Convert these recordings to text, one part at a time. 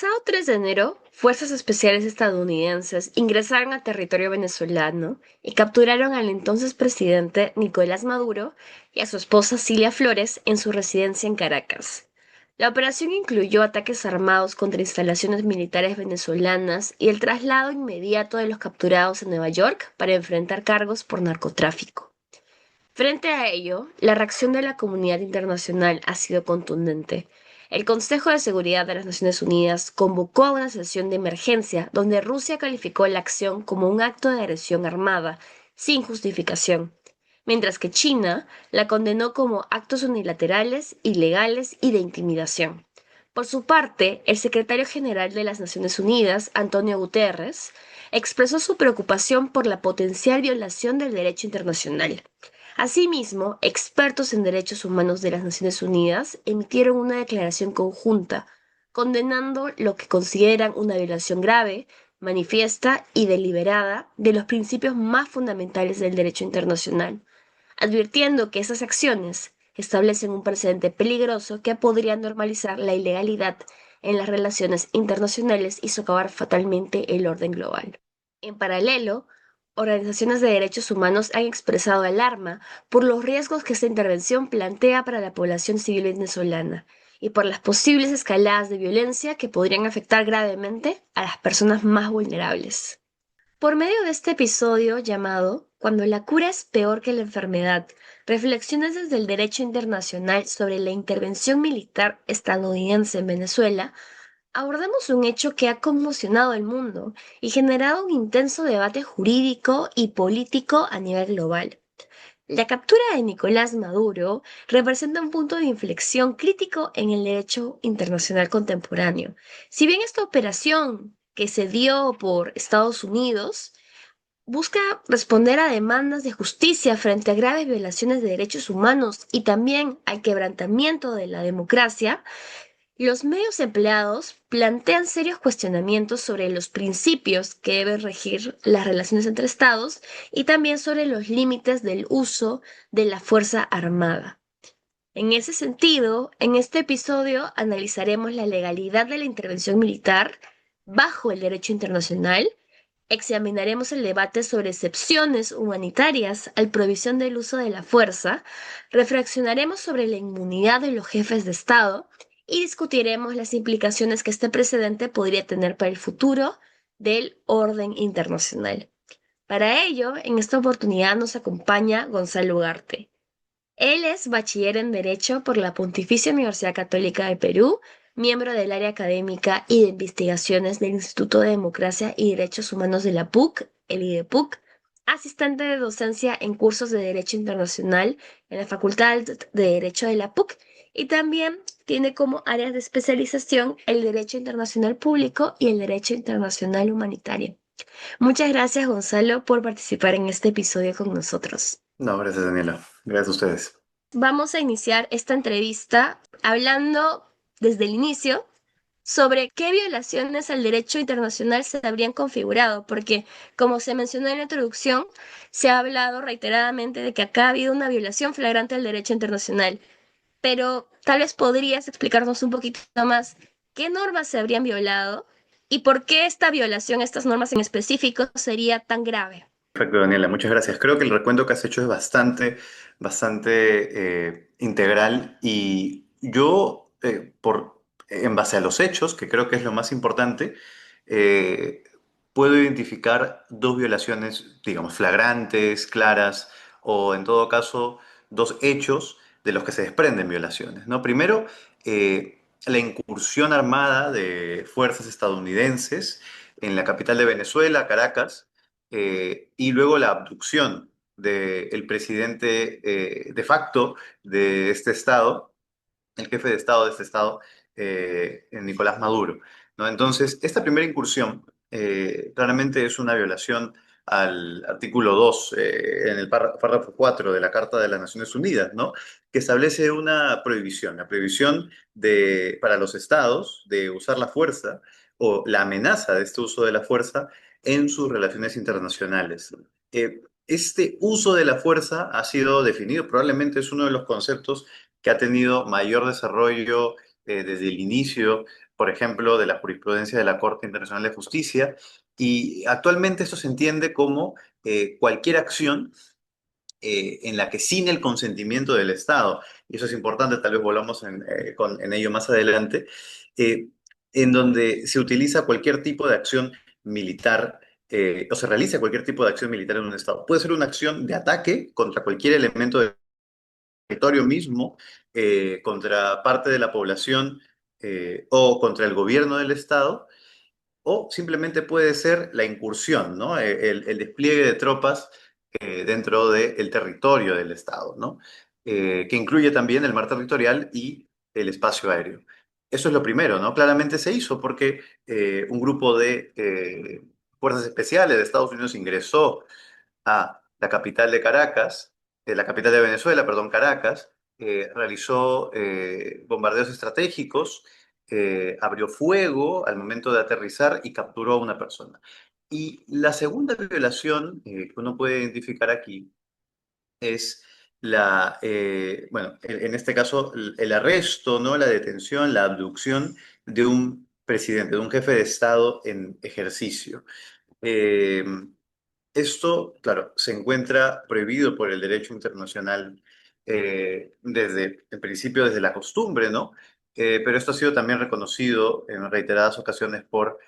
pasado 3 de enero, fuerzas especiales estadounidenses ingresaron a territorio venezolano y capturaron al entonces presidente Nicolás Maduro y a su esposa Cilia Flores en su residencia en Caracas. La operación incluyó ataques armados contra instalaciones militares venezolanas y el traslado inmediato de los capturados a Nueva York para enfrentar cargos por narcotráfico. Frente a ello, la reacción de la comunidad internacional ha sido contundente. El Consejo de Seguridad de las Naciones Unidas convocó a una sesión de emergencia donde Rusia calificó la acción como un acto de agresión armada, sin justificación, mientras que China la condenó como actos unilaterales, ilegales y de intimidación. Por su parte, el secretario general de las Naciones Unidas, Antonio Guterres, expresó su preocupación por la potencial violación del derecho internacional. Asimismo, expertos en derechos humanos de las Naciones Unidas emitieron una declaración conjunta condenando lo que consideran una violación grave, manifiesta y deliberada de los principios más fundamentales del derecho internacional, advirtiendo que esas acciones establecen un precedente peligroso que podría normalizar la ilegalidad en las relaciones internacionales y socavar fatalmente el orden global. En paralelo, organizaciones de derechos humanos han expresado alarma por los riesgos que esta intervención plantea para la población civil venezolana y por las posibles escaladas de violencia que podrían afectar gravemente a las personas más vulnerables. Por medio de este episodio llamado Cuando la cura es peor que la enfermedad, reflexiones desde el derecho internacional sobre la intervención militar estadounidense en Venezuela, abordamos un hecho que ha conmocionado el mundo y generado un intenso debate jurídico y político a nivel global. La captura de Nicolás Maduro representa un punto de inflexión crítico en el derecho internacional contemporáneo. Si bien esta operación que se dio por Estados Unidos busca responder a demandas de justicia frente a graves violaciones de derechos humanos y también al quebrantamiento de la democracia, los medios empleados plantean serios cuestionamientos sobre los principios que deben regir las relaciones entre estados y también sobre los límites del uso de la fuerza armada. En ese sentido, en este episodio analizaremos la legalidad de la intervención militar bajo el derecho internacional, examinaremos el debate sobre excepciones humanitarias al provisión del uso de la fuerza, reflexionaremos sobre la inmunidad de los jefes de Estado y discutiremos las implicaciones que este precedente podría tener para el futuro del orden internacional. Para ello, en esta oportunidad nos acompaña Gonzalo Ugarte. Él es bachiller en Derecho por la Pontificia Universidad Católica de Perú, miembro del área académica y de investigaciones del Instituto de Democracia y Derechos Humanos de la PUC, el IDEPUC, asistente de docencia en cursos de Derecho Internacional en la Facultad de Derecho de la PUC y también tiene como áreas de especialización el Derecho Internacional Público y el Derecho Internacional Humanitario. Muchas gracias, Gonzalo, por participar en este episodio con nosotros. No, gracias, Daniela. Gracias a ustedes. Vamos a iniciar esta entrevista hablando desde el inicio sobre qué violaciones al derecho internacional se habrían configurado, porque como se mencionó en la introducción, se ha hablado reiteradamente de que acá ha habido una violación flagrante del derecho internacional, pero tal vez podrías explicarnos un poquito más qué normas se habrían violado y por qué esta violación, estas normas en específico, sería tan grave. Perfecto, Daniela, muchas gracias. Creo que el recuento que has hecho es bastante integral y yo, en base a los hechos, que creo que es lo más importante, eh, puedo identificar dos violaciones, digamos, flagrantes, claras, o en todo caso, dos hechos de los que se desprenden violaciones, ¿no? Primero, la incursión armada de fuerzas estadounidenses en la capital de Venezuela, Caracas, y luego la abducción del presidente de facto de este estado, el jefe de estado de este estado, Nicolás Maduro, ¿no? Entonces, esta primera incursión claramente es una violación al artículo 2, en el párrafo 4 de la Carta de las Naciones Unidas, ¿no? Que establece una prohibición, la prohibición para los estados de usar la fuerza o la amenaza de este uso de la fuerza en sus relaciones internacionales. Este uso de la fuerza ha sido definido, probablemente es uno de los conceptos que ha tenido mayor desarrollo desde el inicio, por ejemplo, de la jurisprudencia de la Corte Internacional de Justicia, y actualmente esto se entiende como cualquier acción en la que sin el consentimiento del Estado, y eso es importante, tal vez volvamos en ello más adelante, eh, en donde se utiliza cualquier tipo de acción militar o se realiza cualquier tipo de acción militar en un Estado. Puede ser una acción de ataque contra cualquier elemento del territorio mismo, contra parte de la población o contra el gobierno del Estado, o simplemente puede ser la incursión, ¿no? El despliegue de tropas dentro del territorio del Estado, ¿no? Que incluye también el mar territorial y el espacio aéreo. Eso es lo primero, ¿no? Claramente se hizo porque un grupo de fuerzas especiales de Estados Unidos ingresó a la capital de Caracas, la capital de Venezuela, perdón, Caracas, realizó bombardeos estratégicos, abrió fuego al momento de aterrizar y capturó a una persona. Y la segunda violación que uno puede identificar aquí es bueno, en este caso, el arresto, ¿no? La detención, la abducción de un presidente, de un jefe de Estado en ejercicio. Eh, Esto, claro, se encuentra prohibido por el derecho internacional desde el principio, desde la costumbre, ¿no? Pero esto ha sido también reconocido en reiteradas ocasiones por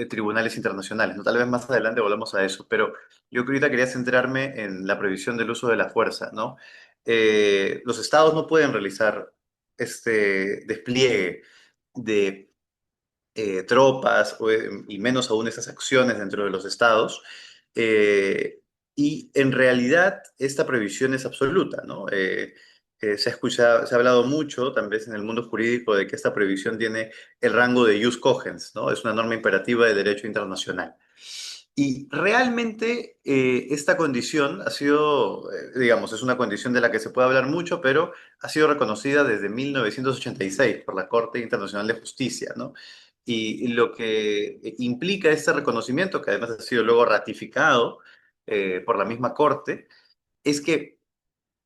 tribunales internacionales, ¿no? Tal vez más adelante volvamos a eso, pero yo ahorita quería centrarme en la prohibición del uso de la fuerza, ¿no? Los estados no pueden realizar este despliegue de tropas y menos aún esas acciones dentro de los estados. eh, y en realidad esta prohibición es absoluta, ¿no? Se ha hablado mucho, también en el mundo jurídico, de que esta prohibición tiene el rango de jus cogens, ¿no? Es una norma imperativa de derecho internacional. Y realmente esta condición ha sido, digamos, es una condición de la que se puede hablar mucho, pero ha sido reconocida desde 1986 por la Corte Internacional de Justicia, ¿no? Y lo que implica este reconocimiento, que además ha sido luego ratificado por la misma Corte, es que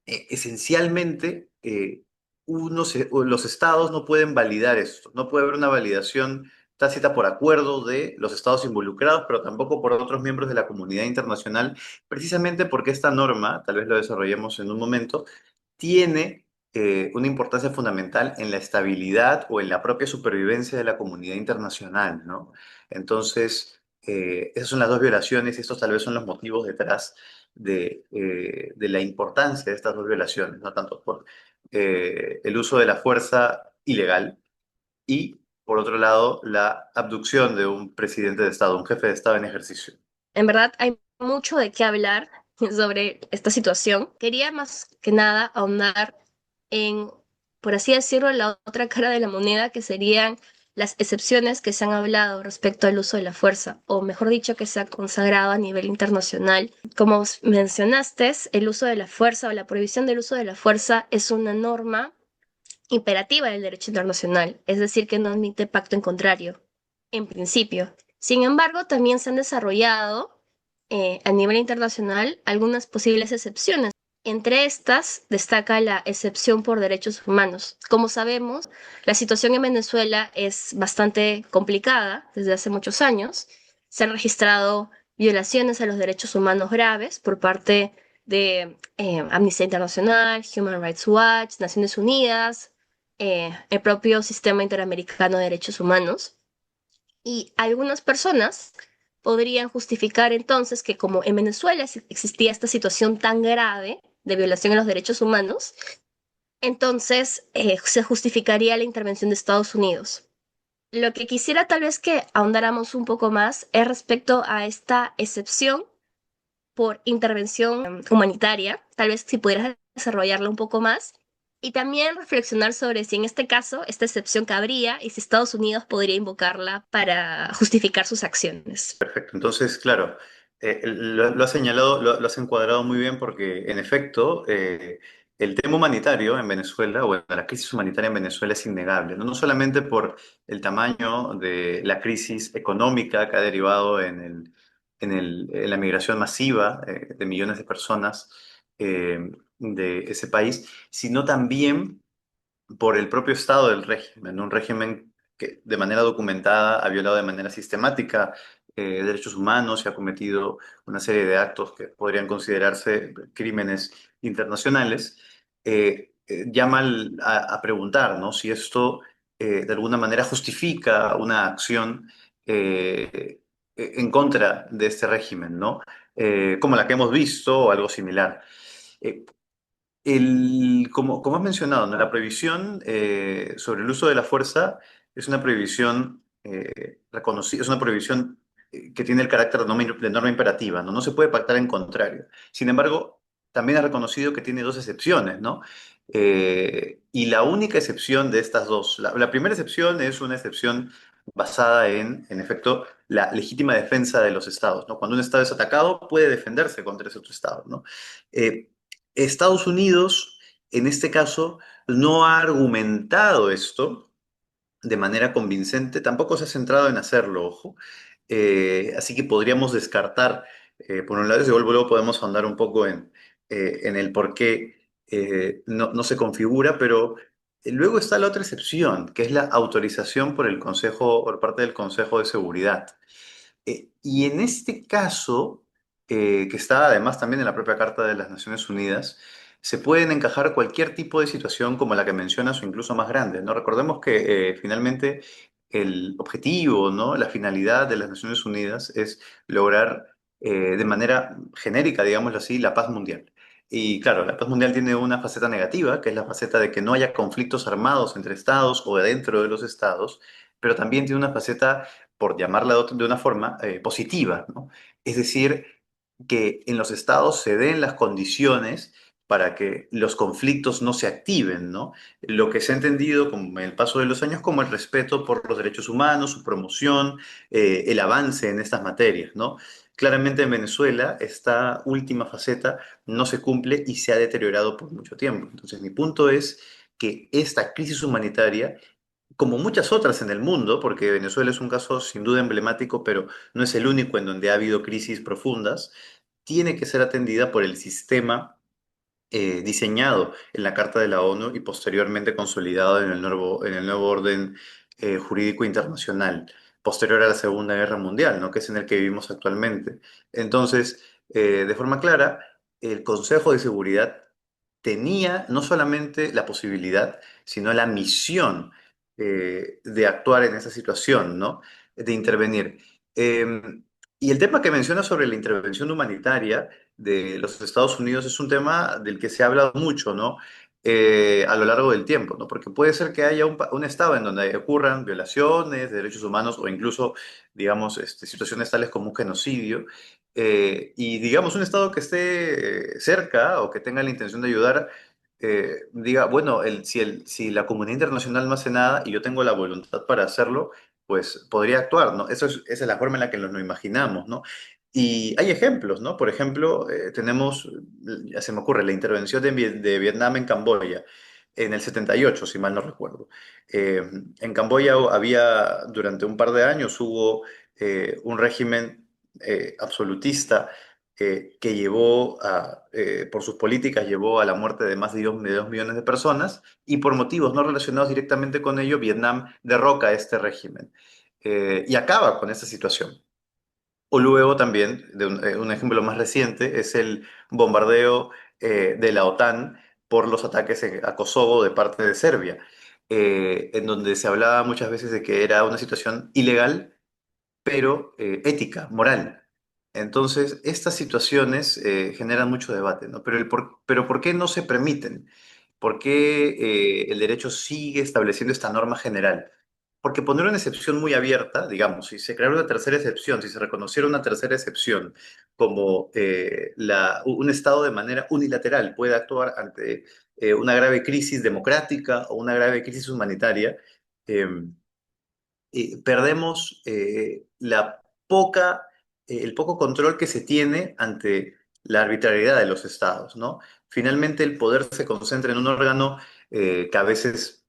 esencialmente los estados no pueden validar esto, no puede haber una validación tácita por acuerdo de los estados involucrados, pero tampoco por otros miembros de la comunidad internacional, precisamente porque esta norma, tal vez lo desarrollemos en un momento, tiene una importancia fundamental en la estabilidad o en la propia supervivencia de la comunidad internacional, ¿no? Entonces, esas son las dos violaciones y estos tal vez son los motivos detrás de la importancia de estas dos violaciones, no tanto por el uso de la fuerza ilegal y, por otro lado, la abducción de un presidente de Estado, un jefe de Estado en ejercicio. En verdad hay mucho de qué hablar sobre esta situación. Quería más que nada ahondar en, por así decirlo, la otra cara de la moneda, que serían las excepciones que se han hablado respecto al uso de la fuerza, o mejor dicho, que se ha consagrado a nivel internacional. Como mencionaste, el uso de la fuerza o la prohibición del uso de la fuerza es una norma imperativa del derecho internacional, es decir, que no admite pacto en contrario, en principio. Sin embargo, también se han desarrollado a nivel internacional algunas posibles excepciones. Entre estas destaca la excepción por derechos humanos. Como sabemos, la situación en Venezuela es bastante complicada desde hace muchos años. Se han registrado violaciones a los derechos humanos graves por parte de Amnistía Internacional, Human Rights Watch, Naciones Unidas, el propio Sistema Interamericano de Derechos Humanos. Y algunas personas podrían justificar entonces que como en Venezuela existía esta situación tan grave de violación a los derechos humanos, entonces se justificaría la intervención de Estados Unidos. Lo que quisiera tal vez que ahondáramos un poco más es respecto a esta excepción por intervención humanitaria, tal vez si pudieras desarrollarla un poco más, y también reflexionar sobre si en este caso esta excepción cabría y si Estados Unidos podría invocarla para justificar sus acciones. Perfecto. Entonces, claro, lo has señalado, lo has encuadrado muy bien porque, en efecto, el tema humanitario en Venezuela, o la crisis humanitaria en Venezuela es innegable, ¿no? No solamente por el tamaño de la crisis económica que ha derivado en la migración masiva de millones de personas de ese país, sino también por el propio estado del régimen, un régimen que de manera documentada ha violado de manera sistemática derechos humanos y ha cometido una serie de actos que podrían considerarse crímenes internacionales, llama a preguntar, ¿no? Si esto de alguna manera justifica una acción en contra de este régimen, ¿no? Como la que hemos visto o algo similar. Eh, como has mencionado, ¿no? La prohibición sobre el uso de la fuerza es una prohibición reconocida, es una prohibición que tiene el carácter de norma imperativa, ¿no? No se puede pactar en contrario. Sin embargo, también ha reconocido que tiene dos excepciones, ¿no? Y la única excepción de estas dos, la primera excepción es una excepción basada en efecto, la legítima defensa de los estados, ¿no? Cuando un estado es atacado, puede defenderse contra ese otro estado, ¿no? Eh, Estados Unidos, en este caso, no ha argumentado esto de manera convincente, tampoco se ha centrado en hacerlo, ojo. Así que podríamos descartar, por un lado, y luego podemos ahondar un poco en el por qué no se configura, pero luego está la otra excepción, que es la autorización por el Consejo, por parte del Consejo de Seguridad. Y en este caso, que está además también en la propia Carta de las Naciones Unidas, se pueden encajar cualquier tipo de situación como la que mencionas o incluso más grande, ¿no? Recordemos que finalmente el objetivo, ¿no? La finalidad de las Naciones Unidas es lograr de manera genérica, digámoslo así, la paz mundial. Y claro, la paz mundial tiene una faceta negativa, que es la faceta de que no haya conflictos armados entre estados o dentro de los estados, pero también tiene una faceta por llamarla de una forma, positiva, ¿no? Es decir, que en los estados se den las condiciones para que los conflictos no se activen, ¿no? Lo que se ha entendido con el paso de los años como el respeto por los derechos humanos, su promoción, el avance en estas materias, ¿no? Claramente en Venezuela esta última faceta no se cumple y se ha deteriorado por mucho tiempo. Entonces mi punto es que esta crisis humanitaria como muchas otras en el mundo, porque Venezuela es un caso sin duda emblemático, pero no es el único en donde ha habido crisis profundas, tiene que ser atendida por el sistema diseñado en la Carta de la ONU y posteriormente consolidado en el nuevo orden jurídico internacional, posterior a la Segunda Guerra Mundial, ¿no? Que es en el que vivimos actualmente. Entonces, de forma clara, el Consejo de Seguridad tenía no solamente la posibilidad, sino la misión de actuar en esa situación, ¿no? De intervenir. Y el tema que menciona sobre la intervención humanitaria, de los Estados Unidos es un tema del que se ha hablado mucho, ¿no? A lo largo del tiempo, ¿no? Porque puede ser que haya un estado en donde ocurran violaciones de derechos humanos o incluso, digamos, situaciones tales como un genocidio. Y digamos, un estado que esté cerca o que tenga la intención de ayudar, diga, bueno, si la comunidad internacional no hace nada y yo tengo la voluntad para hacerlo, pues podría actuar, ¿no? Esa es la forma en la que nos lo imaginamos, ¿no? Y hay ejemplos, ¿no? Por ejemplo, tenemos, ya se me ocurre, la intervención de Vietnam en Camboya en el 78, si mal no recuerdo. Eh, en Camboya durante un par de años, hubo un régimen absolutista que por sus políticas, llevó a la muerte de más de 2 millones de personas y por motivos no relacionados directamente con ello, Vietnam derroca a este régimen y acaba con esta situación. O luego también, un ejemplo más reciente, es el bombardeo de la OTAN por los ataques a Kosovo de parte de Serbia, en donde se hablaba muchas veces de que era una situación ilegal, pero ética, moral. Entonces, estas situaciones generan mucho debate, ¿no? Pero ¿por qué no se permiten? ¿Por qué el derecho sigue estableciendo esta norma general? Porque poner una excepción muy abierta, digamos, si se creara una tercera excepción, si se reconociera una tercera excepción como un Estado de manera unilateral puede actuar ante una grave crisis democrática o una grave crisis humanitaria, em, perdemos el poco control que se tiene ante la arbitrariedad de los estados, ¿no? Finalmente el poder se concentra en un órgano que a veces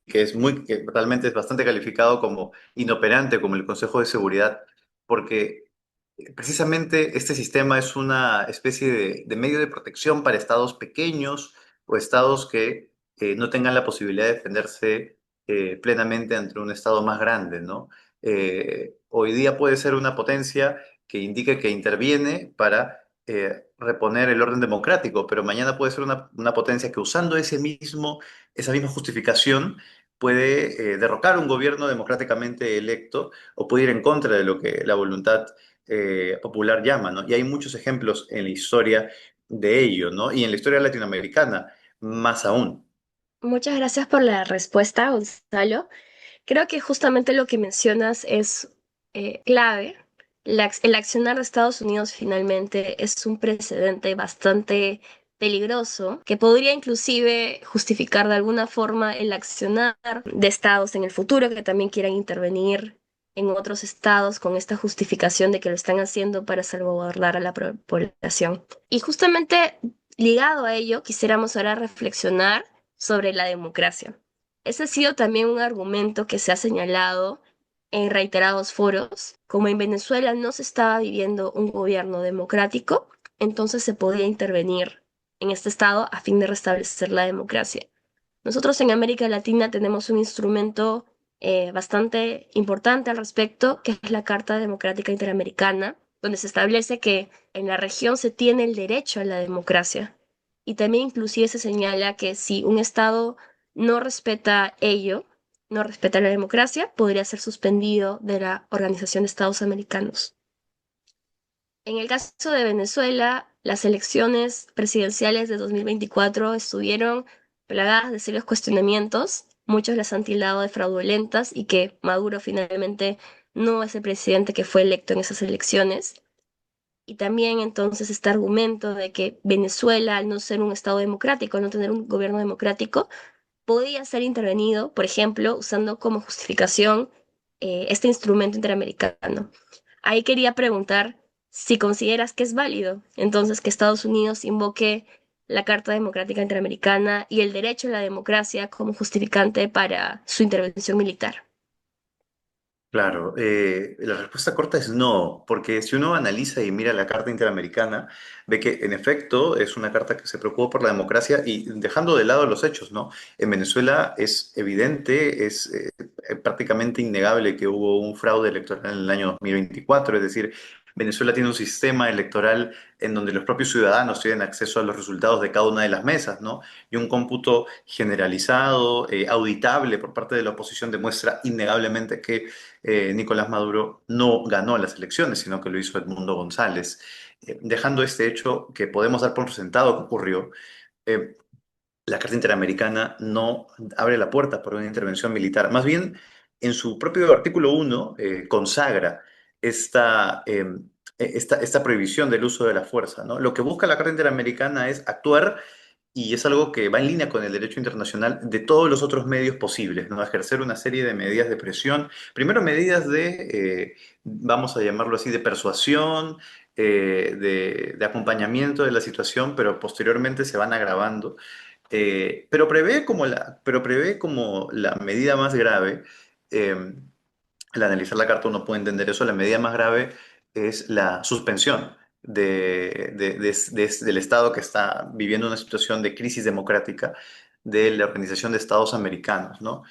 que realmente es bastante calificado como inoperante, como el Consejo de Seguridad, porque precisamente este sistema es una especie de medio de protección para estados pequeños o estados que no tengan la posibilidad de defenderse plenamente ante un Estado más grande, ¿no? Hoy día puede ser una potencia que indique que interviene para reponer el orden democrático, pero mañana puede ser una potencia que usando esa misma justificación puede derrocar un gobierno democráticamente electo o puede ir en contra de lo que la voluntad popular llama, ¿no? Y hay muchos ejemplos en la historia de ello, ¿no? Y en la historia latinoamericana, más aún. Muchas gracias por la respuesta, Gonzalo. Creo que justamente lo que mencionas es clave. El accionar de Estados Unidos finalmente es un precedente bastante peligroso que podría inclusive justificar de alguna forma el accionar de estados en el futuro que también quieran intervenir en otros estados con esta justificación de que lo están haciendo para salvaguardar a la población. Y justamente ligado a ello, quisiéramos ahora reflexionar sobre la democracia. Ese ha sido también un argumento que se ha señalado en reiterados foros. Como en Venezuela no se estaba viviendo un gobierno democrático, entonces se podía intervenir en este estado a fin de restablecer la democracia. Nosotros en América Latina tenemos un instrumento bastante importante al respecto, que es la Carta Democrática Interamericana, donde se establece que en la región se tiene el derecho a la democracia. Y también inclusive se señala que si un Estado no respeta ello, no respeta la democracia, podría ser suspendido de la Organización de Estados Americanos. En el caso de Venezuela, las elecciones presidenciales de 2024 estuvieron plagadas de serios cuestionamientos. Muchos las han tildado de fraudulentas y que Maduro finalmente no es el presidente que fue electo en esas elecciones. Y también entonces este argumento de que Venezuela, al no ser un Estado democrático, al no tener un gobierno democrático, podía ser intervenido, por ejemplo, usando como justificación este instrumento interamericano. Ahí quería preguntar si consideras que es válido, entonces que Estados Unidos invoque la Carta Democrática Interamericana y el derecho a la democracia como justificante para su intervención militar. Claro, la respuesta corta es no, porque si uno analiza y mira la Carta Interamericana, ve que en efecto es una carta que se preocupa por la democracia y dejando de lado los hechos, ¿no? En Venezuela es evidente, es prácticamente innegable que hubo un fraude electoral en el año 2024, es decir, Venezuela tiene un sistema electoral en donde los propios ciudadanos tienen acceso a los resultados de cada una de las mesas, ¿no? Y un cómputo generalizado, auditable por parte de la oposición demuestra innegablemente que Nicolás Maduro no ganó las elecciones, sino que lo hizo Edmundo González. Dejando este hecho que podemos dar por sentado que ocurrió, eh, la Carta Interamericana no abre la puerta por una intervención militar. Más bien, en su propio artículo 1 consagra esta, esta prohibición del uso de la fuerza, ¿no? Lo que busca la Carta Interamericana es actuar y es algo que va en línea con el derecho internacional de todos los otros medios posibles, ¿no? Ejercer una serie de medidas de presión, primero medidas vamos a llamarlo así, de persuasión, de acompañamiento de la situación, pero posteriormente se van agravando. Pero prevé como la medida más grave, eh, al analizar la carta uno puede entender eso, la medida más grave es la suspensión del Estado que está viviendo una situación de crisis democrática de la Organización de Estados Americanos, ¿no?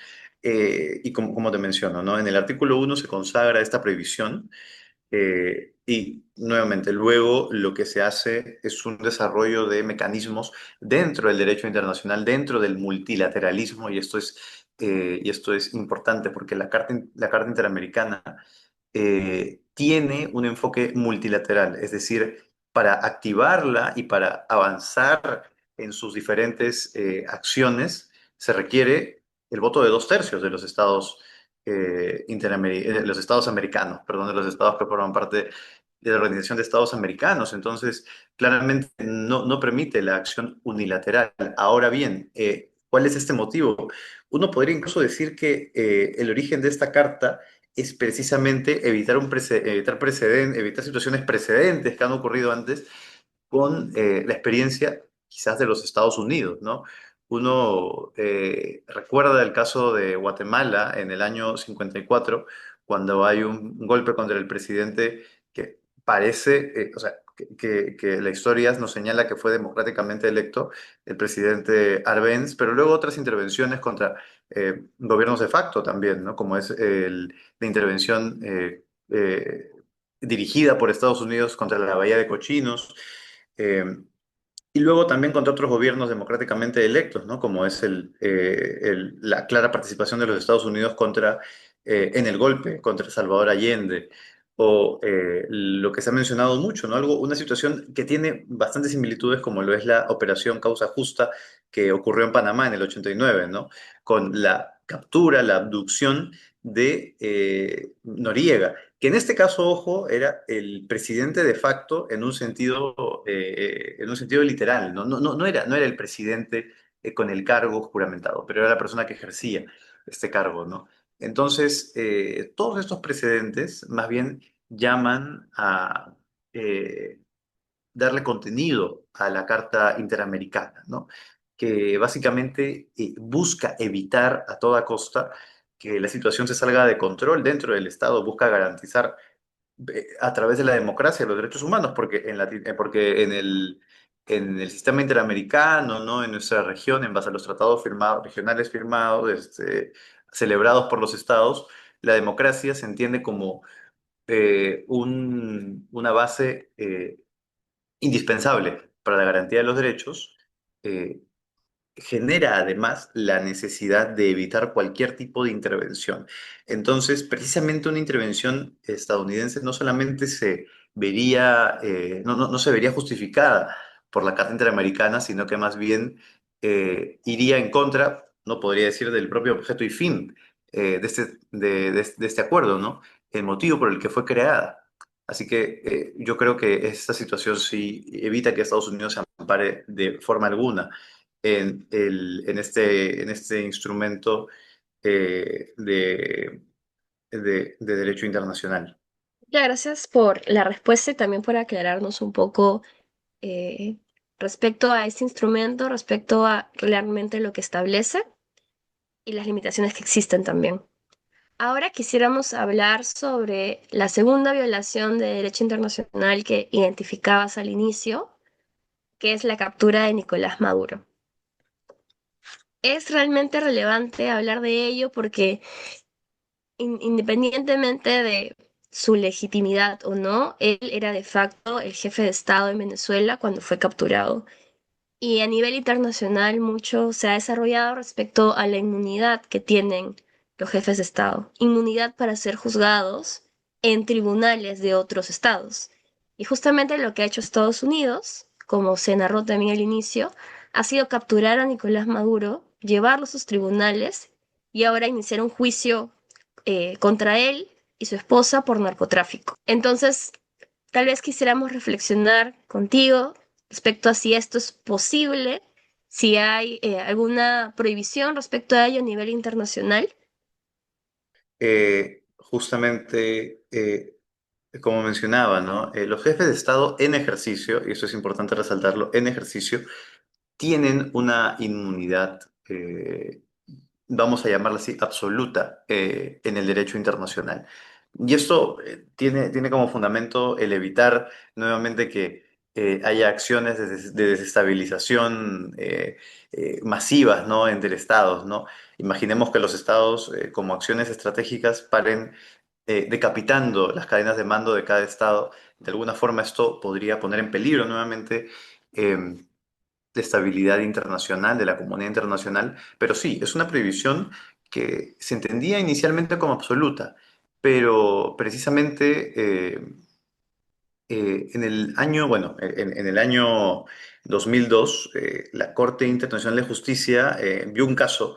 Y como te menciono, ¿no? En el artículo 1 se consagra esta prohibición y nuevamente, luego lo que se hace es un desarrollo de mecanismos dentro del derecho internacional, dentro del multilateralismo, y esto es importante porque la Carta Interamericana tiene un enfoque multilateral, es decir, para activarla y para avanzar en sus diferentes acciones se requiere el voto de dos tercios de los estados, los estados americanos, perdón, de los estados que forman parte de la Organización de Estados Americanos. Entonces, claramente no permite la acción unilateral. Ahora bien, ¿cuál es este motivo? Uno podría incluso decir que el origen de esta carta es precisamente evitar situaciones precedentes que han ocurrido antes con la experiencia quizás de los Estados Unidos, ¿no? Uno recuerda el caso de Guatemala en el año 54, cuando hay un golpe contra el presidente que parece, o sea, que la historia nos señala que fue democráticamente electo el presidente Arbenz, pero luego otras intervenciones contra gobiernos de facto también, ¿no? Como es la intervención eh, dirigida por Estados Unidos contra la Bahía de Cochinos. eh, y luego también contra otros gobiernos democráticamente electos, ¿no? Como es la clara participación de los Estados Unidos en el golpe contra Salvador Allende, o lo que se ha mencionado mucho, ¿no? Una situación que tiene bastantes similitudes, como lo es la Operación Causa Justa que ocurrió en Panamá en el 89, ¿no? Con la captura, la abducción de Noriega, que en este caso, ojo, era el presidente de facto en un sentido literal, ¿no? No era el presidente con el cargo juramentado, pero era la persona que ejercía este cargo, ¿no? Entonces, todos estos precedentes más bien llaman a darle contenido a la Carta Interamericana, ¿no? Que básicamente busca evitar a toda costa que la situación se salga de control dentro del Estado, busca garantizar a través de la democracia los derechos humanos, porque en el sistema interamericano, ¿no? En nuestra región, en base a los tratados regionales firmados, celebrados por los estados, la democracia se entiende como una base indispensable para la garantía de los derechos, eh, genera además la necesidad de evitar cualquier tipo de intervención. Entonces, precisamente una intervención estadounidense no solamente no se vería justificada por la Carta Interamericana, sino que más bien iría en contra, no podría decir, del propio objeto y fin de este acuerdo, ¿no? El motivo por el que fue creada. Así que yo creo que esta situación sí evita que Estados Unidos se ampare de forma alguna en este instrumento de derecho internacional. Muchas gracias por la respuesta y también por aclararnos un poco eh, respecto a este instrumento, respecto a realmente lo que establece y las limitaciones que existen también. Ahora quisiéramos hablar sobre la segunda violación de derecho internacional que identificabas al inicio, que es la captura de Nicolás Maduro. Es realmente relevante hablar de ello porque independientemente de su legitimidad o no, él era de facto el jefe de Estado en Venezuela cuando fue capturado. Y a nivel internacional mucho se ha desarrollado respecto a la inmunidad que tienen los jefes de Estado. Inmunidad para ser juzgados en tribunales de otros estados. Y justamente lo que ha hecho Estados Unidos, como se narró también al inicio, ha sido capturar a Nicolás Maduro, llevarlo a sus tribunales y ahora iniciar un juicio contra él y su esposa por narcotráfico. Entonces, tal vez quisiéramos reflexionar contigo respecto a si esto es posible, si hay alguna prohibición respecto a ello a nivel internacional. Justamente, como mencionaba, ¿no? Los jefes de Estado en ejercicio, y eso es importante resaltarlo, en ejercicio, tienen una inmunidad, vamos a llamarla así, absoluta en el derecho internacional. Y esto tiene como fundamento el evitar nuevamente que haya acciones de desestabilización masivas, ¿no? Entre estados, ¿no? Imaginemos que los estados, como acciones estratégicas, paren decapitando las cadenas de mando de cada estado. De alguna forma esto podría poner en peligro nuevamente de estabilidad internacional, de la comunidad internacional, pero sí, es una prohibición que se entendía inicialmente como absoluta, pero precisamente en el año, bueno, en el año 2002, la Corte Internacional de Justicia vio un caso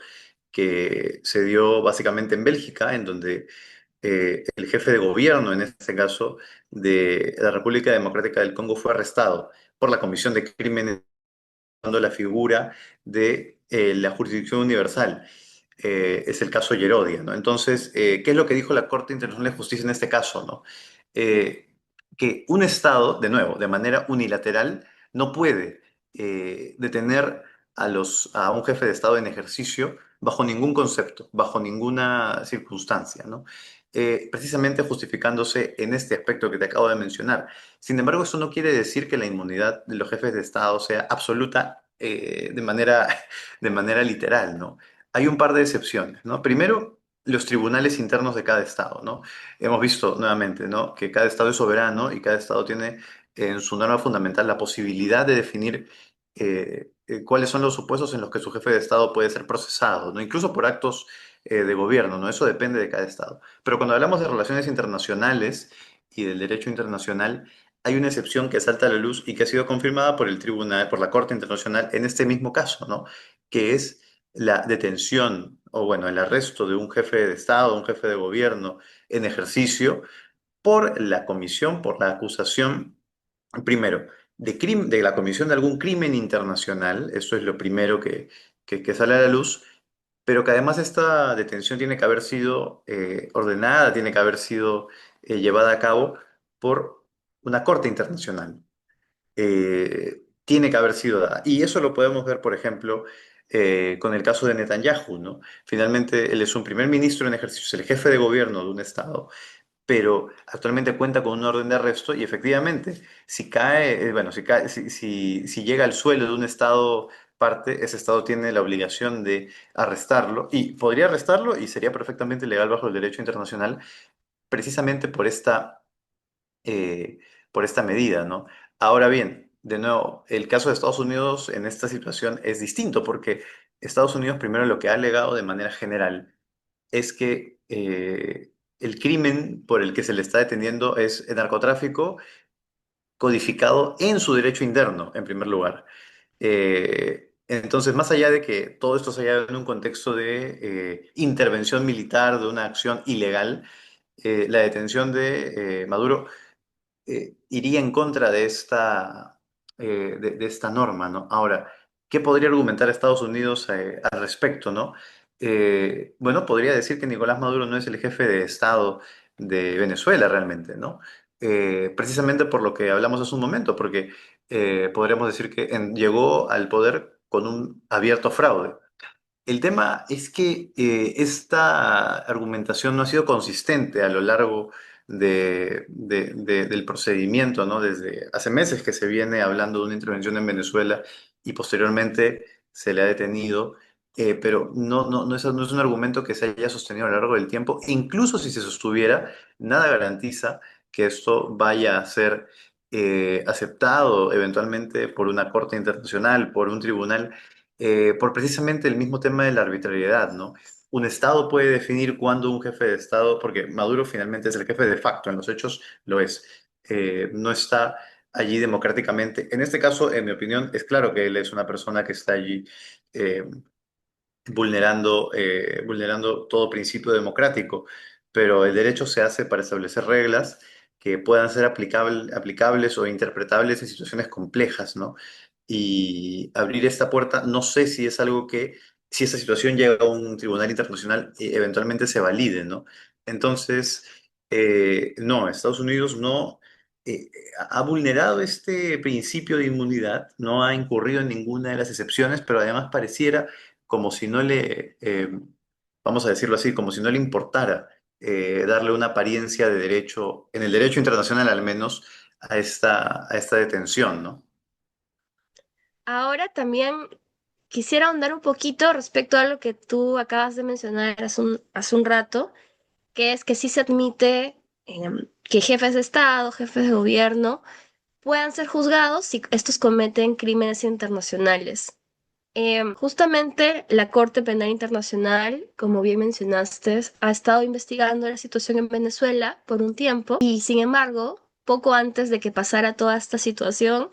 que se dio básicamente en Bélgica, en donde el jefe de gobierno, en este caso, de la República Democrática del Congo, fue arrestado por la Comisión de Crímenes la figura de la jurisdicción universal. Es el caso Yerodia, ¿no? Entonces, ¿qué es lo que dijo la Corte Internacional de Justicia en este caso, ¿no? Eh, que un Estado, de nuevo, de manera unilateral, no puede detener a un jefe de Estado en ejercicio bajo ningún concepto, bajo ninguna circunstancia, ¿no? Precisamente justificándose en este aspecto que te acabo de mencionar. Sin embargo, eso no quiere decir que la inmunidad de los jefes de Estado sea absoluta de manera literal, ¿no? Hay un par de excepciones, ¿no? Primero, los tribunales internos de cada Estado, ¿no? Hemos visto nuevamente, ¿no? Que cada Estado es soberano y cada Estado tiene en su norma fundamental la posibilidad de definir cuáles son los supuestos en los que su jefe de Estado puede ser procesado, ¿no? Incluso por actos de gobierno, ¿no? Eso depende de cada Estado. Pero cuando hablamos de relaciones internacionales y del derecho internacional, hay una excepción que salta a la luz y que ha sido confirmada por el tribunal, por la Corte Internacional en este mismo caso, ¿no? Que es la detención o, bueno, el arresto de un jefe de Estado, un jefe de gobierno en ejercicio por la comisión, por la acusación, primero, de la comisión de algún crimen internacional, eso es lo primero que sale a la luz, pero que además esta detención tiene que haber sido ordenada, tiene que haber sido llevada a cabo por una corte internacional. Tiene que haber sido dada. Y eso lo podemos ver, por ejemplo, con el caso de Netanyahu, ¿no? Finalmente, él es un primer ministro en ejercicio, es el jefe de gobierno de un Estado, pero actualmente cuenta con un orden de arresto y efectivamente, si cae, bueno, si llega al suelo de un estado parte, ese estado tiene la obligación de arrestarlo y podría arrestarlo y sería perfectamente legal bajo el derecho internacional precisamente eh, por esta medida, ¿no? Ahora bien, de nuevo, el caso de Estados Unidos en esta situación es distinto porque Estados Unidos primero lo que ha alegado de manera general es que el crimen por el que se le está deteniendo es el narcotráfico codificado en su derecho interno, en primer lugar. Entonces, más allá de que todo esto se haya dado en un contexto de intervención militar, de una acción ilegal, la detención de Maduro iría en contra de de esta norma, ¿no? Ahora, ¿qué podría argumentar Estados Unidos al respecto, ¿no? Bueno, podría decir que Nicolás Maduro no es el jefe de Estado de Venezuela realmente, ¿no? Precisamente por lo que hablamos hace un momento, porque podríamos decir que llegó al poder con un abierto fraude. El tema es que esta argumentación no ha sido consistente a lo largo del procedimiento, ¿no? Desde hace meses que se viene hablando de una intervención en Venezuela y posteriormente se le ha detenido, pero no es un argumento que se haya sostenido a lo largo del tiempo. E incluso si se sostuviera, nada garantiza que esto vaya a ser aceptado eventualmente por una corte internacional, por un tribunal por precisamente el mismo tema de la arbitrariedad, ¿no? Un Estado puede definir cuándo un jefe de Estado, porque Maduro finalmente es el jefe de facto, en los hechos lo es, no está allí democráticamente. En este caso, en mi opinión, es claro que él es una persona que está allí eh, vulnerando todo principio democrático, pero el derecho se hace para establecer reglas que puedan ser aplicables o interpretables en situaciones complejas, ¿no? Y abrir esta puerta, no sé si es algo que, si esta situación llega a un tribunal internacional, eventualmente se valide, ¿no? Entonces, no, Estados Unidos no ha vulnerado este principio de inmunidad, no ha incurrido en ninguna de las excepciones, pero además pareciera como si no vamos a decirlo así, como si no le importara darle una apariencia de derecho, en el derecho internacional al menos, a esta detención, ¿no? Ahora también quisiera ahondar un poquito respecto a lo que tú acabas de mencionar hace un rato, que es que sí se admite que jefes de Estado, jefes de gobierno, puedan ser juzgados si estos cometen crímenes internacionales. Justamente la Corte Penal Internacional, como bien mencionaste, ha estado investigando la situación en Venezuela por un tiempo y, sin embargo, poco antes de que pasara toda esta situación,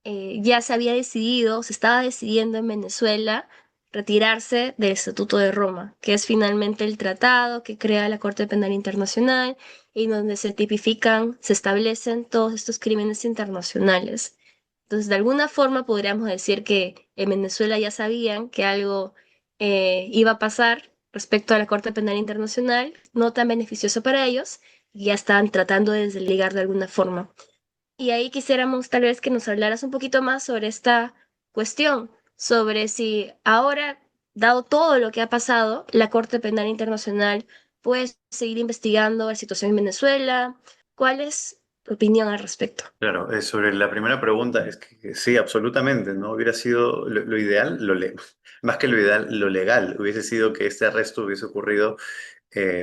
ya se había decidido, se estaba decidiendo en Venezuela retirarse del Estatuto de Roma, que es finalmente el tratado que crea la Corte Penal Internacional y donde se tipifican, se establecen todos estos crímenes internacionales. Entonces, de alguna forma podríamos decir que en Venezuela ya sabían que algo iba a pasar respecto a la Corte Penal Internacional, no tan beneficioso para ellos, y ya estaban tratando de desligar de alguna forma. Y ahí quisiéramos tal vez que nos hablaras un poquito más sobre esta cuestión. sobre si ahora, dado todo lo que ha pasado, la Corte Penal Internacional puede seguir investigando la situación en Venezuela. ¿Cuál es tu opinión al respecto? Claro, sobre la primera pregunta, es que sí, absolutamente, ¿no? Hubiera sido lo ideal, más que lo ideal, lo legal, hubiese sido que este arresto hubiese ocurrido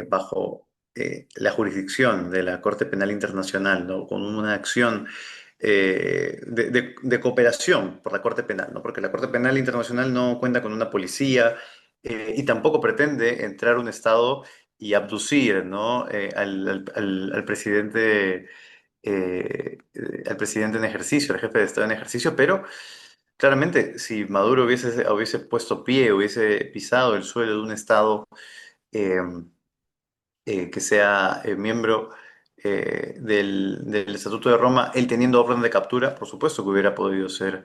bajo la jurisdicción de la Corte Penal Internacional, ¿no? Con una acción de cooperación por la Corte Penal, ¿no? Porque la Corte Penal Internacional no cuenta con una policía y tampoco pretende entrar a un Estado y abducir, ¿no? Al presidente al presidente en ejercicio, al jefe de Estado en ejercicio, pero claramente si Maduro hubiese puesto pie, hubiese pisado el suelo de un Estado eh, que sea miembro del Estatuto de Roma, él teniendo orden de captura, por supuesto que hubiera podido ser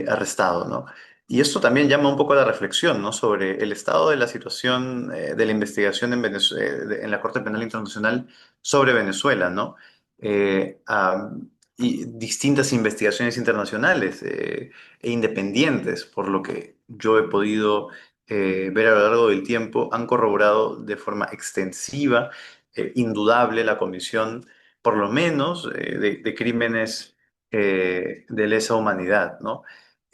arrestado, ¿no? Y esto también llama un poco a la reflexión, ¿no? Sobre el estado de la situación de la investigación en la Corte Penal Internacional sobre Venezuela, ¿no? Y distintas investigaciones internacionales e independientes, por lo que yo he podido ver a lo largo del tiempo, han corroborado de forma extensiva, indudable, la comisión, por lo menos, de crímenes de lesa humanidad, ¿no?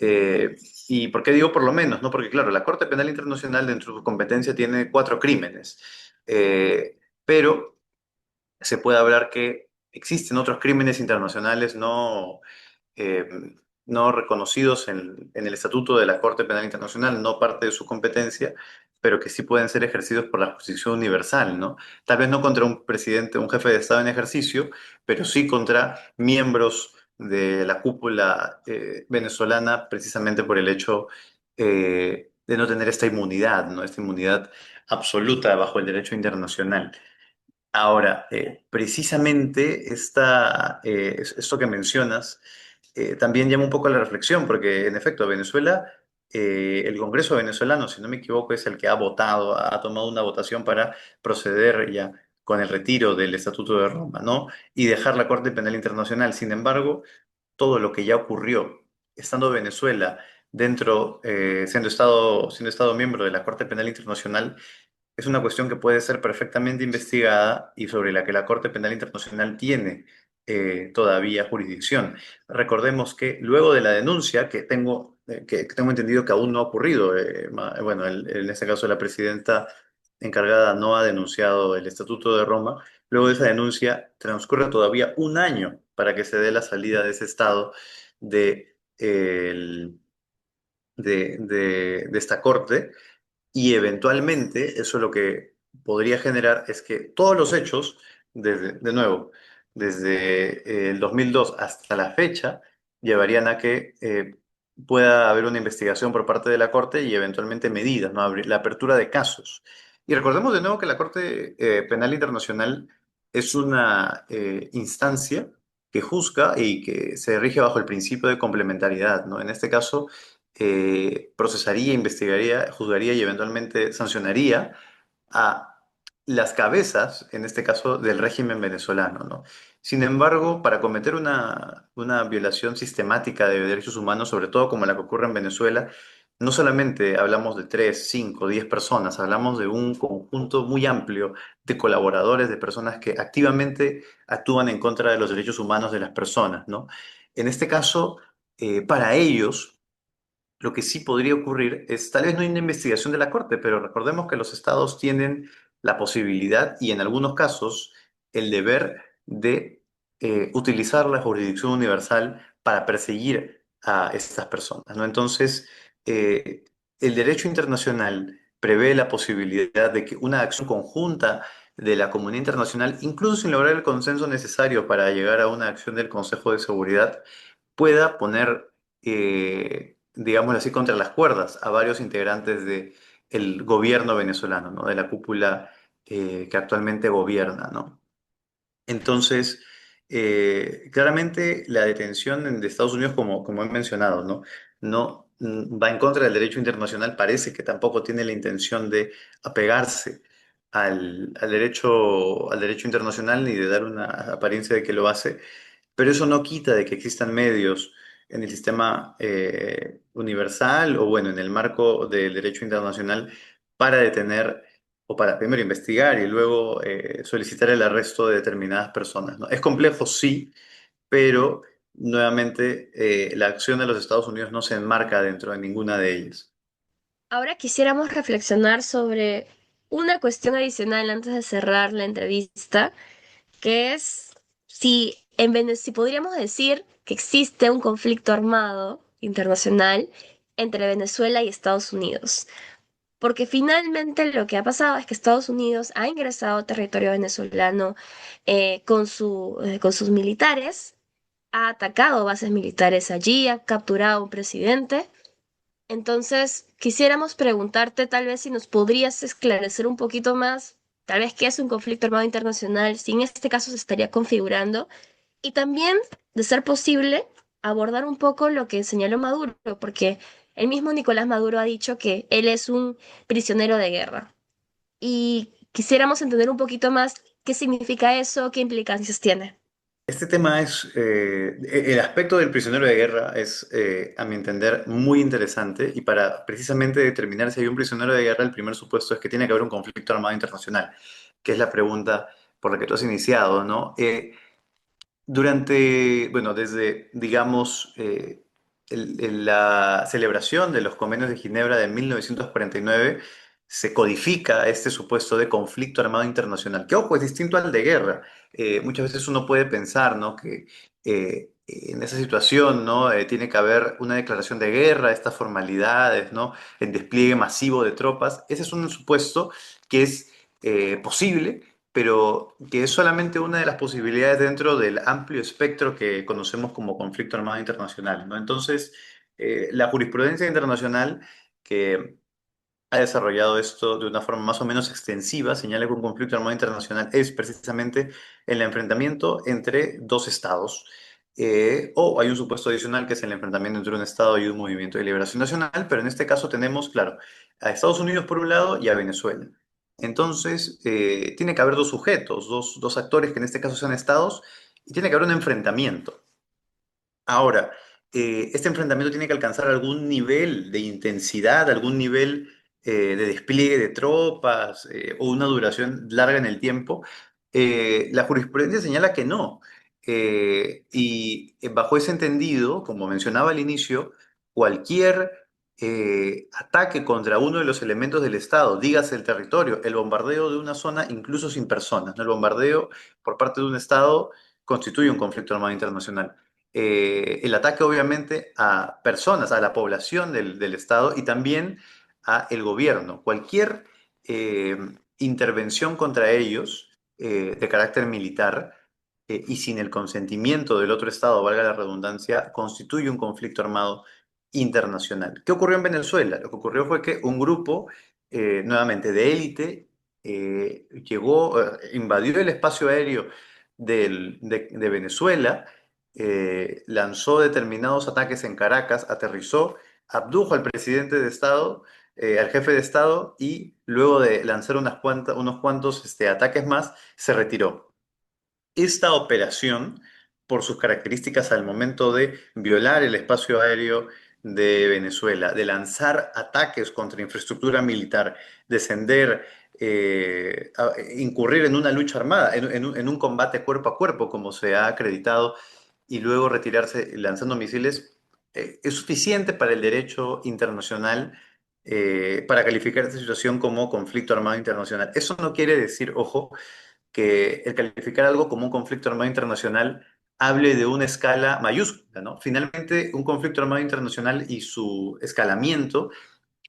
Eh, ¿Y por qué digo por lo menos? ¿No? Porque, claro, la Corte Penal Internacional, dentro de su competencia, tiene cuatro crímenes, pero se puede hablar que existen otros crímenes internacionales eh, no reconocidos en el Estatuto de la Corte Penal Internacional, no parte de su competencia, pero que sí pueden ser ejercidos por la justicia universal, ¿no? Tal vez no contra un presidente, un jefe de Estado en ejercicio, pero sí contra miembros de la cúpula venezolana, precisamente por el hecho de no tener esta inmunidad, ¿no? Esta inmunidad absoluta bajo el derecho internacional. Ahora, precisamente esto que mencionas también llama un poco a la reflexión, porque en efecto, Venezuela, el Congreso venezolano, si no me equivoco, es el que ha votado, ha tomado una votación para proceder ya con el retiro del Estatuto de Roma, ¿no? Y dejar la Corte Penal Internacional. Sin embargo, todo lo que ya ocurrió, estando Venezuela siendo Estado miembro de la Corte Penal Internacional, es una cuestión que puede ser perfectamente investigada y sobre la que la Corte Penal Internacional tiene todavía jurisdicción. Recordemos que luego de la denuncia, que tengo entendido que aún no ha ocurrido, bueno, en este caso la presidenta encargada no ha denunciado el Estatuto de Roma, luego de esa denuncia transcurre todavía un año para que se dé la salida de ese Estado de, de esta Corte y eventualmente eso lo que podría generar es que todos los hechos, de nuevo, desde el 2002 hasta la fecha, llevarían a que pueda haber una investigación por parte de la Corte y eventualmente medidas, ¿no? La apertura de casos. Y recordemos de nuevo que la Corte Penal Internacional es una instancia que juzga y que se rige bajo el principio de complementariedad, ¿no? En este caso, procesaría, investigaría, juzgaría y eventualmente sancionaría a las cabezas, en este caso, del régimen venezolano, ¿no? Sin embargo, para cometer una violación sistemática de derechos humanos, sobre todo como la que ocurre en Venezuela, no solamente hablamos de 3, 5, 10 personas, hablamos de un conjunto muy amplio de colaboradores, de personas que activamente actúan en contra de los derechos humanos de las personas, ¿no? En este caso, para ellos, lo que sí podría ocurrir es, tal vez no hay una investigación de la Corte, pero recordemos que los estados tienen la posibilidad y en algunos casos el deber de utilizar la jurisdicción universal para perseguir a estas personas, ¿no? Entonces, eh, el derecho internacional prevé la posibilidad de que una acción conjunta de la comunidad internacional, incluso sin lograr el consenso necesario para llegar a una acción del Consejo de Seguridad, pueda poner, digámoslo así, contra las cuerdas a varios integrantes del gobierno venezolano, ¿no? De la cúpula que actualmente gobierna, ¿no? Entonces, claramente la detención de Estados Unidos, como he mencionado, no va en contra del derecho internacional, parece que tampoco tiene la intención de apegarse al derecho internacional ni de dar una apariencia de que lo hace, pero eso no quita de que existan medios en el sistema universal o bueno, en el marco del derecho internacional para detener o para primero investigar y luego solicitar el arresto de determinadas personas, ¿no? Es complejo, sí, pero nuevamente la acción de los Estados Unidos no se enmarca dentro de ninguna de ellas. Ahora quisiéramos reflexionar sobre una cuestión adicional antes de cerrar la entrevista, que es si podríamos decir que existe un conflicto armado internacional entre Venezuela y Estados Unidos. Porque finalmente lo que ha pasado es que Estados Unidos ha ingresado a territorio venezolano con sus militares, ha atacado bases militares allí, ha capturado a un presidente. Entonces, quisiéramos preguntarte tal vez si nos podrías esclarecer un poquito más, tal vez qué es un conflicto armado internacional, si en este caso se estaría configurando, y también, de ser posible, abordar un poco lo que señaló Maduro, porque el mismo Nicolás Maduro ha dicho que él es un prisionero de guerra. Y quisiéramos entender un poquito más qué significa eso, qué implicancias tiene. Este tema es, el aspecto del prisionero de guerra es, a mi entender, muy interesante y para precisamente determinar si hay un prisionero de guerra, el primer supuesto es que tiene que haber un conflicto armado internacional, que es la pregunta por la que tú has iniciado, ¿no? Durante, bueno, desde, digamos, la celebración de los convenios de Ginebra de 1949, se codifica este supuesto de conflicto armado internacional, que, ojo, es distinto al de guerra. Muchas veces uno puede pensar, ¿no?, que en esa situación, ¿no?, tiene que haber una declaración de guerra, estas formalidades, ¿no?, el despliegue masivo de tropas. Ese es un supuesto que es posible, pero que es solamente una de las posibilidades dentro del amplio espectro que conocemos como conflicto armado internacional, ¿no? Entonces, la jurisprudencia internacional que ha desarrollado esto de una forma más o menos extensiva señala que un conflicto armado internacional es precisamente el enfrentamiento entre dos estados. O hay un supuesto adicional que es el enfrentamiento entre un estado y un movimiento de liberación nacional, pero en este caso tenemos, claro, a Estados Unidos por un lado y a Venezuela. Entonces, tiene que haber dos sujetos, dos actores que en este caso sean estados, y tiene que haber un enfrentamiento. Ahora, este enfrentamiento tiene que alcanzar algún nivel de intensidad, algún nivel de despliegue de tropas o una duración larga en el tiempo. La jurisprudencia señala que no. Y bajo ese entendido, como mencionaba al inicio, cualquier ataque contra uno de los elementos del Estado, dígase el territorio, el bombardeo de una zona, incluso sin personas, ¿no? El bombardeo por parte de un Estado constituye un conflicto armado internacional. El ataque obviamente a personas, a la población del Estado y también a el gobierno. Cualquier eh, intervención contra ellos de carácter militar y sin el consentimiento del otro Estado, valga la redundancia, constituye un conflicto armado internacional. ¿Qué ocurrió en Venezuela? Lo que ocurrió fue que un grupo, nuevamente de élite, llegó, invadió el espacio aéreo de Venezuela, lanzó determinados ataques en Caracas, aterrizó, abdujo al presidente de Estado, al jefe de Estado, y luego de lanzar unos cuantos ataques más, se retiró. Esta operación, por sus características al momento de violar el espacio aéreo de Venezuela, de lanzar ataques contra infraestructura militar, descender, incurrir en una lucha armada, en un combate cuerpo a cuerpo, como se ha acreditado, y luego retirarse lanzando misiles, es suficiente para el derecho internacional para calificar esta situación como conflicto armado internacional. Eso no quiere decir, ojo, que el calificar algo como un conflicto armado internacional hable de una escala mayúscula, ¿no? Finalmente, un conflicto armado internacional y su escalamiento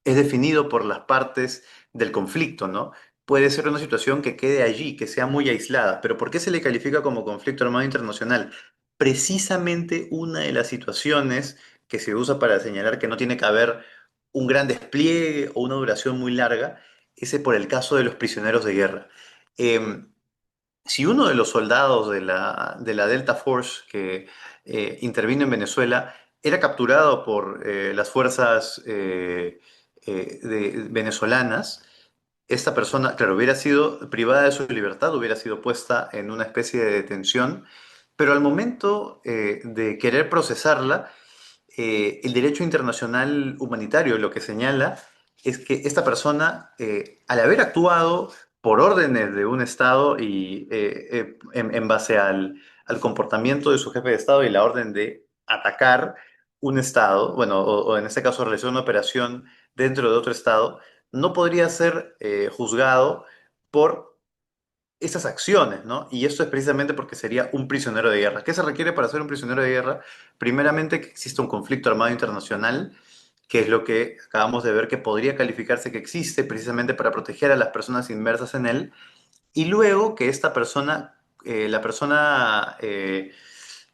es definido por las partes del conflicto, ¿no? Puede ser una situación que quede allí, que sea muy aislada, pero ¿por qué se le califica como conflicto armado internacional? Precisamente una de las situaciones que se usa para señalar que no tiene que haber un gran despliegue o una duración muy larga es por el caso de los prisioneros de guerra. Eh, si uno de los soldados de la Delta Force que intervino en Venezuela era capturado por las fuerzas venezolanas, esta persona, claro, hubiera sido privada de su libertad, hubiera sido puesta en una especie de detención, pero al momento de querer procesarla, el derecho internacional humanitario lo que señala es que esta persona, al haber actuado por órdenes de un Estado y en base al comportamiento de su jefe de Estado y la orden de atacar un Estado, bueno, o en este caso realizar una operación dentro de otro Estado, no podría ser juzgado por esas acciones, ¿no? Y esto es precisamente porque sería un prisionero de guerra. ¿Qué se requiere para ser un prisionero de guerra? Primeramente, que exista un conflicto armado internacional, que es lo que acabamos de ver que podría calificarse que existe precisamente para proteger a las personas inmersas en él, y luego que esta persona, la persona a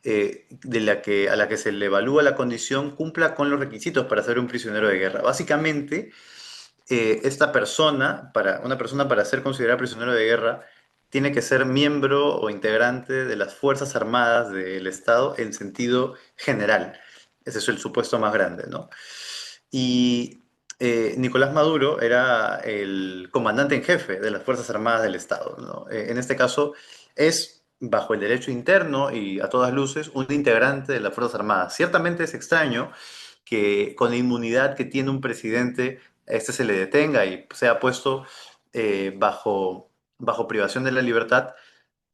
la que se le evalúa la condición, cumpla con los requisitos para ser un prisionero de guerra. Básicamente, esta persona, una persona para ser considerada prisionero de guerra, tiene que ser miembro o integrante de las Fuerzas Armadas del Estado en sentido general. Ese es el supuesto más grande, ¿no? Y Nicolás Maduro era el comandante en jefe de las Fuerzas Armadas del Estado, ¿no? En este caso es, bajo el derecho interno y a todas luces, un integrante de las Fuerzas Armadas. Ciertamente es extraño que con la inmunidad que tiene un presidente, a este se le detenga y sea puesto bajo privación de la libertad,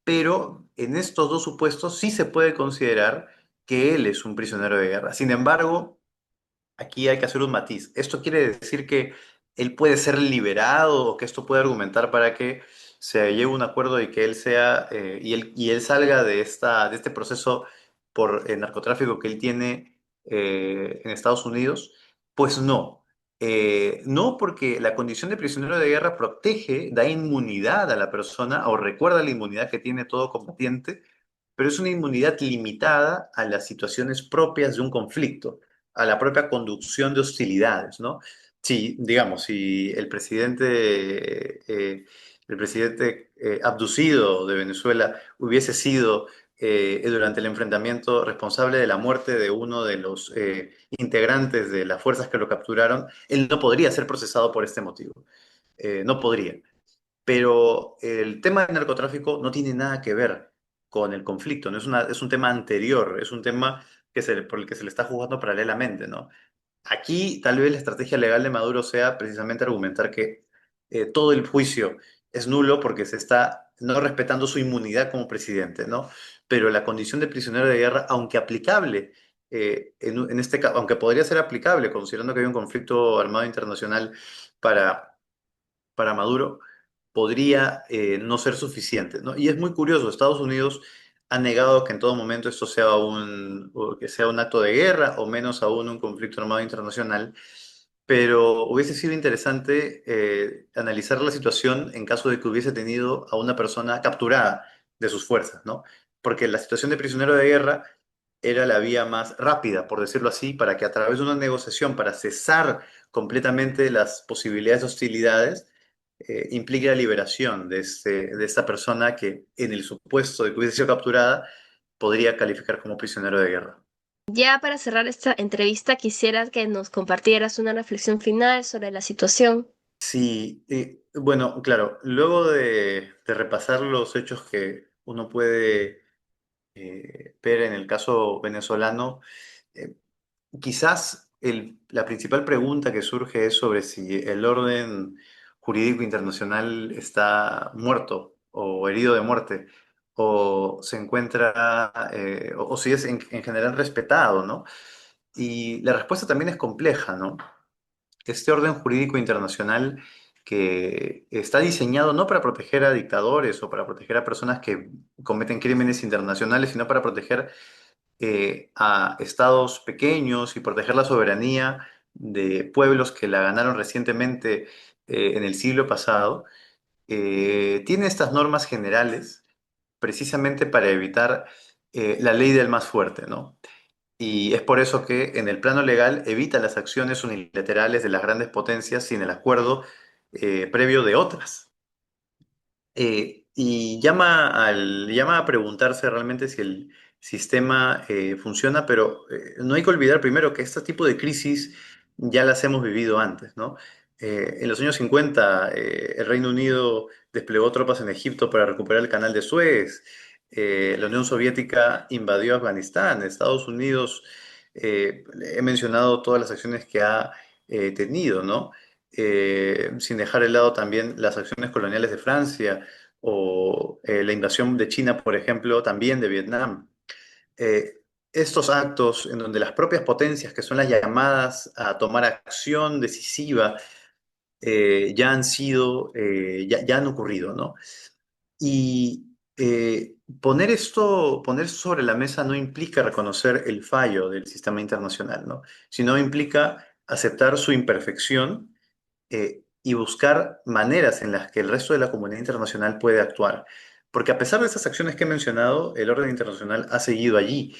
pero en estos dos supuestos sí se puede considerar que él es un prisionero de guerra. Sin embargo, aquí hay que hacer un matiz. ¿Esto quiere decir que él puede ser liberado o que esto puede argumentar para que se llegue a un acuerdo y que él sea y él salga de este proceso por el narcotráfico que él tiene en Estados Unidos? Pues no. No, porque la condición de prisionero de guerra protege, da inmunidad a la persona o recuerda la inmunidad que tiene todo combatiente, pero es una inmunidad limitada a las situaciones propias de un conflicto, a la propia conducción de hostilidades, ¿no? Si, digamos, si el presidente abducido de Venezuela hubiese sido durante el enfrentamiento responsable de la muerte de uno de los integrantes de las fuerzas que lo capturaron, él no podría ser procesado por este motivo. No podría. Pero el tema del narcotráfico no tiene nada que ver con el conflicto, no es es un tema anterior, es un tema por el que se le está jugando paralelamente, ¿no? Aquí tal vez la estrategia legal de Maduro sea precisamente argumentar que todo el juicio es nulo porque se está no respetando su inmunidad como presidente, ¿no? Pero la condición de prisionero de guerra, aunque aplicable, en este caso, aunque podría ser aplicable, considerando que hay un conflicto armado internacional para, para Maduro, podría no ser suficiente, ¿no? Y es muy curioso, Estados Unidos ha negado que en todo momento esto sea o que sea un acto de guerra o menos aún un conflicto armado internacional, pero hubiese sido interesante analizar la situación en caso de que hubiese tenido a una persona capturada de sus fuerzas, ¿no? Porque la situación de prisionero de guerra era la vía más rápida, por decirlo así, para que a través de una negociación para cesar completamente las posibilidades de hostilidades, implique la liberación de esta persona que en el supuesto de que hubiese sido capturada podría calificar como prisionero de guerra. Ya para cerrar esta entrevista, quisiera que nos compartieras una reflexión final sobre la situación. Sí, bueno, claro, luego de repasar los hechos que uno puede ver en el caso venezolano, eh, quizás la principal pregunta que surge es sobre si el orden jurídico internacional está muerto o herido de muerte, o se encuentra, o si es en general respetado, ¿no? Y la respuesta también es compleja, ¿no? Este orden jurídico internacional que está diseñado no para proteger a dictadores o para proteger a personas que cometen crímenes internacionales, sino para proteger a estados pequeños y proteger la soberanía de pueblos que la ganaron recientemente en el siglo pasado, tiene estas normas generales precisamente para evitar la ley del más fuerte, ¿no? Y es por eso que en el plano legal evita las acciones unilaterales de las grandes potencias sin el acuerdo previo de otras. Y llama a preguntarse realmente si el sistema funciona, pero no hay que olvidar primero que este tipo de crisis ya las hemos vivido antes, ¿no? En los años 50, el Reino Unido desplegó tropas en Egipto para recuperar el canal de Suez. La Unión Soviética invadió Afganistán. Estados Unidos He mencionado todas las acciones que ha tenido, ¿no? Sin dejar de lado también las acciones coloniales de Francia o la invasión de China, por ejemplo, también de Vietnam. Eh, Estos actos en donde las propias potencias, que son las llamadas a tomar acción decisiva, ya han sido, ya han ocurrido, ¿no? Y poner esto sobre la mesa no implica reconocer el fallo del sistema internacional, ¿no? Sino implica aceptar su imperfección y buscar maneras en las que el resto de la comunidad internacional puede actuar. Porque a pesar de estas acciones que he mencionado, el orden internacional ha seguido allí.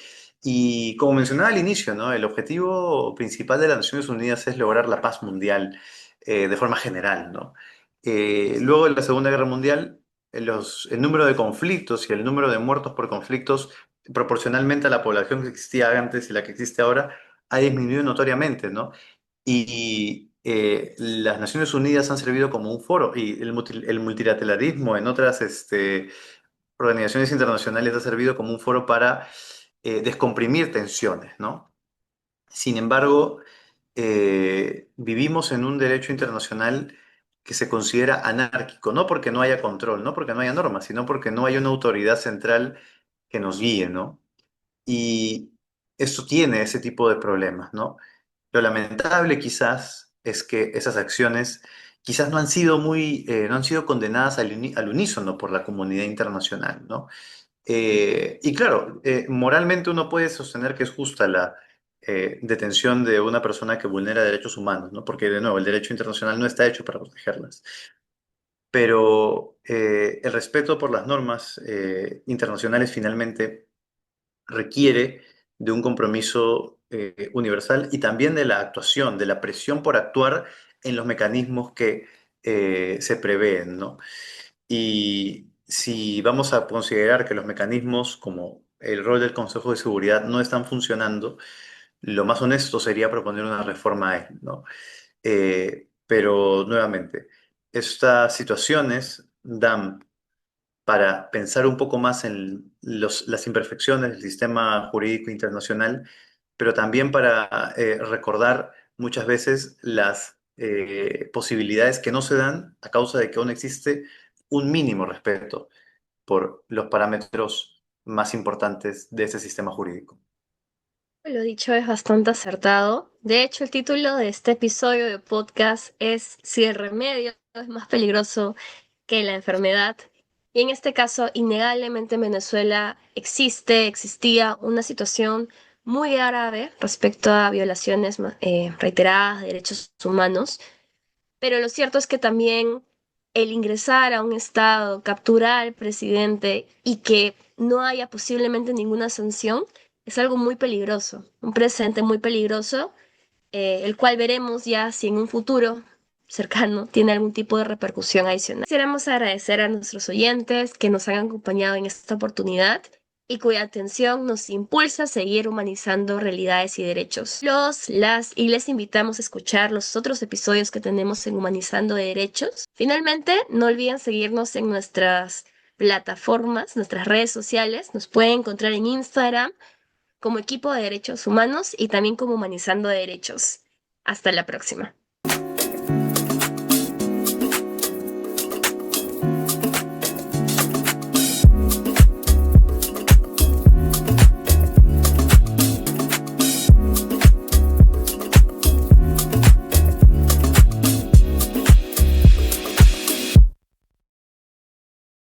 Y como mencionaba al inicio, ¿no? El objetivo principal de las Naciones Unidas es lograr la paz mundial de forma general, ¿no? Luego de la Segunda Guerra Mundial, el número de conflictos y el número de muertos por conflictos, proporcionalmente a la población que existía antes y la que existe ahora, ha disminuido notoriamente, ¿no? Y las Naciones Unidas han servido como un foro y el multilateralismo en otras organizaciones internacionales ha servido como un foro para descomprimir tensiones, ¿no? Sin embargo, vivimos en un derecho internacional que se considera anárquico, no porque no haya control, no porque no haya normas, sino porque no hay una autoridad central que nos guíe, ¿no? Y esto tiene ese tipo de problemas, ¿no? Lo lamentable quizás es que esas acciones quizás no han sido condenadas al unísono por la comunidad internacional, ¿no? Y claro, moralmente uno puede sostener que es justa la detención de una persona que vulnera derechos humanos, ¿no? Porque de nuevo, el derecho internacional no está hecho para protegerlas. Pero el respeto por las normas internacionales finalmente requiere de un compromiso universal y también de la actuación, de la presión por actuar en los mecanismos que se prevén, ¿no? Y si vamos a considerar que los mecanismos como el rol del Consejo de Seguridad no están funcionando, lo más honesto sería proponer una reforma a él, ¿no? Pero nuevamente, estas situaciones dan para pensar un poco más en las imperfecciones del sistema jurídico internacional, pero también para recordar muchas veces las posibilidades que no se dan a causa de que aún existe un mínimo respeto por los parámetros más importantes de ese sistema jurídico. Lo dicho es bastante acertado. De hecho, el título de este episodio de podcast es Si el remedio es más peligroso que la enfermedad. Y en este caso, innegablemente en Venezuela existía una situación muy grave respecto a violaciones reiteradas de derechos humanos. Pero lo cierto es que también el ingresar a un estado, capturar al presidente y que no haya posiblemente ninguna sanción es algo muy peligroso, un precedente muy peligroso, el cual veremos ya si en un futuro cercano tiene algún tipo de repercusión adicional. Quisiéramos agradecer a nuestros oyentes que nos han acompañado en esta oportunidad y cuya atención nos impulsa a seguir humanizando realidades y derechos. Las y les invitamos a escuchar los otros episodios que tenemos en Humanizando Derechos. Finalmente, no olviden seguirnos en nuestras plataformas, nuestras redes sociales. Nos pueden encontrar en Instagram como Equipo de Derechos Humanos y también como Humanizando Derechos. Hasta la próxima.